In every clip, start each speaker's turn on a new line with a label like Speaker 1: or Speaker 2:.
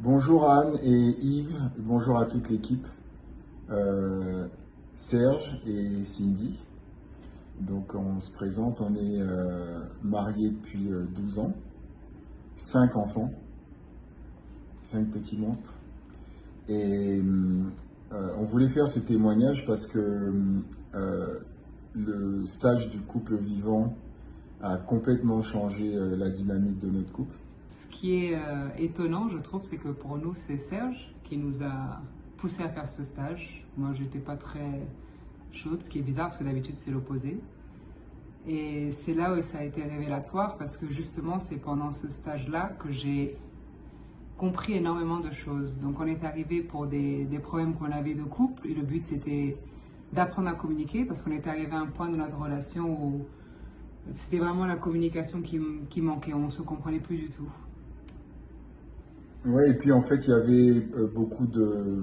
Speaker 1: Bonjour Anne et Yves, bonjour à toute l'équipe, Serge et Cindy. Donc on se présente, on est mariés depuis 12 ans, 5 enfants, 5 petits monstres. Et on voulait faire ce témoignage parce que le stage du couple vivant a complètement changé la dynamique de notre couple.
Speaker 2: Ce qui est étonnant, je trouve, c'est que pour nous, c'est Serge qui nous a poussé à faire ce stage. Moi, j'étais pas très chaude, ce qui est bizarre parce que d'habitude, c'est l'opposé. Et c'est là où ça a été révélatoire parce que justement, c'est pendant ce stage-là que j'ai compris énormément de choses. Donc, on est arrivé pour des problèmes qu'on avait de couple et le but, c'était d'apprendre à communiquer parce qu'on est arrivé à un point de notre relation où c'était vraiment la communication qui manquait, on ne se comprenait plus du tout.
Speaker 1: Oui, et puis en fait, il y avait beaucoup de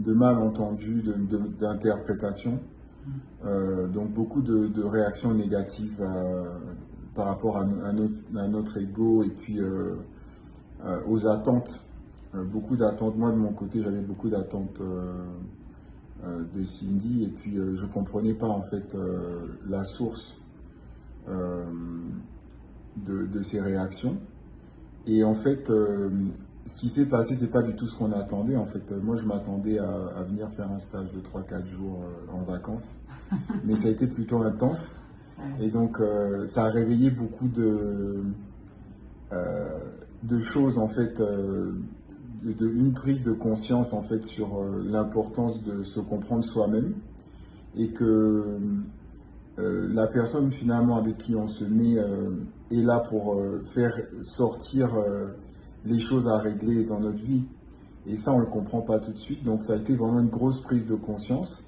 Speaker 1: malentendus, d'interprétations, donc beaucoup de réactions négatives par rapport à notre ego et puis aux attentes. Beaucoup d'attentes. Moi, de mon côté, j'avais beaucoup d'attentes de Cindy et puis je ne comprenais pas en fait la source de ces réactions. Et en fait, ce qui s'est passé, c'est pas du tout ce qu'on attendait. En fait, moi, je m'attendais à venir faire un stage de 3-4 jours en vacances, mais ça a été plutôt intense. Et donc, ça a réveillé beaucoup de choses, en fait, une prise de conscience, en fait, sur l'importance de se comprendre soi-même et que la personne finalement avec qui on se met est là pour faire sortir les choses à régler dans notre vie. Et ça, on ne le comprend pas tout de suite. Donc ça a été vraiment une grosse prise de conscience.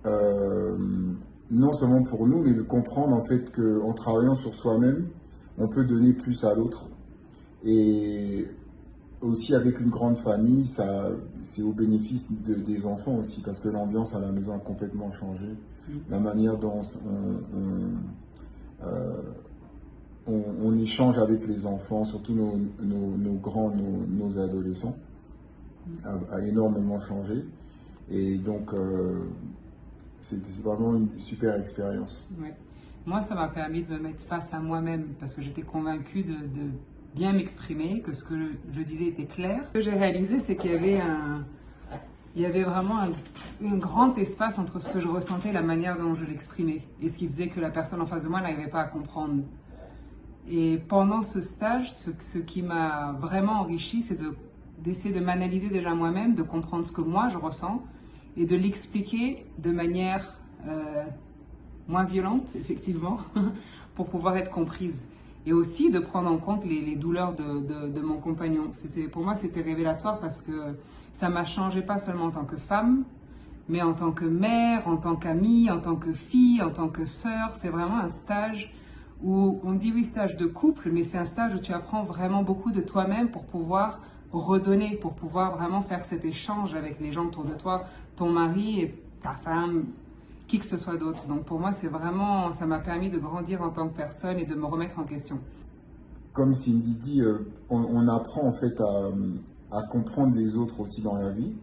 Speaker 1: Non seulement pour nous, mais de comprendre en fait qu'en travaillant sur soi-même, on peut donner plus à l'autre. Et aussi avec une grande famille, ça, c'est au bénéfice des enfants aussi, parce que l'ambiance à la maison a complètement changé. La manière dont on échange avec les enfants, surtout nos grands, nos adolescents, a énormément changé. Et donc, c'est vraiment une super expérience.
Speaker 2: Ouais. Moi, ça m'a permis de me mettre face à moi-même parce que j'étais convaincue de bien m'exprimer, que ce que je disais était clair. Ce que j'ai réalisé, c'est qu'il y avait vraiment un grand espace entre ce que je ressentais et la manière dont je l'exprimais. Et ce qui faisait que la personne en face de moi n'arrivait pas à comprendre. Et pendant ce stage, ce qui m'a vraiment enrichi, c'est d'essayer de m'analyser déjà moi-même, de comprendre ce que moi je ressens et de l'expliquer de manière moins violente, effectivement, pour pouvoir être comprise. Et aussi de prendre en compte les douleurs de mon compagnon. Pour moi, c'était révélatoire parce que ça m'a changé pas seulement en tant que femme, mais en tant que mère, en tant qu'amie, en tant que fille, en tant que sœur. C'est vraiment un stage où on dit oui, stage de couple, mais c'est un stage où tu apprends vraiment beaucoup de toi-même pour pouvoir redonner, pour pouvoir vraiment faire cet échange avec les gens autour de toi, ton mari et ta femme, qui que ce soit d'autre. Donc pour moi, c'est vraiment, ça m'a permis de grandir en tant que personne et de me remettre en question.
Speaker 1: Comme Cindy dit, on apprend en fait à comprendre les autres aussi dans la vie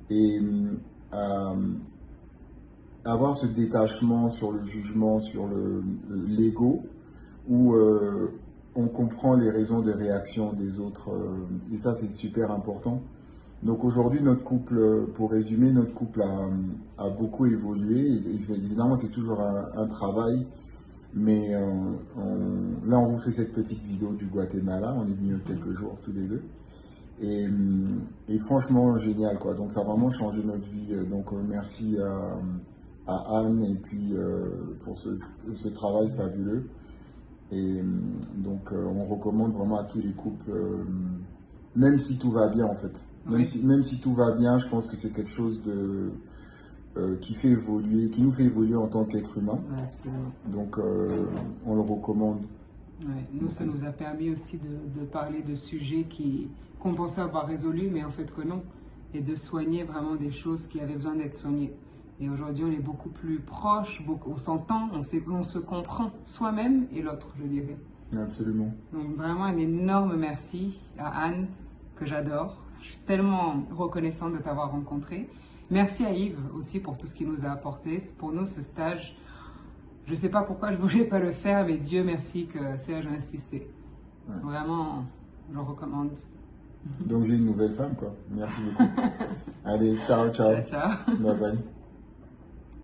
Speaker 1: et à avoir ce détachement sur le jugement, sur l'ego, où on comprend les raisons de réaction des autres. Et ça, c'est super important. Donc aujourd'hui, notre couple, pour résumer, notre couple a beaucoup évolué. Évidemment, c'est toujours un travail, mais là, on vous fait cette petite vidéo du Guatemala. On est venus quelques jours tous les deux. Et franchement, génial, quoi. Donc ça a vraiment changé notre vie. Donc merci à Anne et puis pour ce travail fabuleux. Et donc on recommande vraiment à tous les couples, même si tout va bien en fait. Même si tout va bien, je pense que c'est quelque chose qui nous fait évoluer en tant qu'être humain.
Speaker 2: Ouais,
Speaker 1: donc on le recommande.
Speaker 2: Ouais, nous, ça nous a permis aussi de parler de sujets qu'on pensait avoir résolus, mais en fait que non. Et de soigner vraiment des choses qui avaient besoin d'être soignées. Et aujourd'hui, on est beaucoup plus proches, on s'entend, on se comprend soi-même et l'autre, je dirais.
Speaker 1: Absolument.
Speaker 2: Donc vraiment un énorme merci à Anne que j'adore. Je suis tellement reconnaissante de t'avoir rencontré. Merci à Yves aussi pour tout ce qu'il nous a apporté. Pour nous, ce stage, je ne sais pas pourquoi je ne voulais pas le faire, mais Dieu merci que Serge a insisté. Ouais. Vraiment, je recommande.
Speaker 1: Donc j'ai une nouvelle femme, quoi. Merci beaucoup. Allez, ciao, ciao.
Speaker 2: Ciao, ciao.
Speaker 1: Bye bye.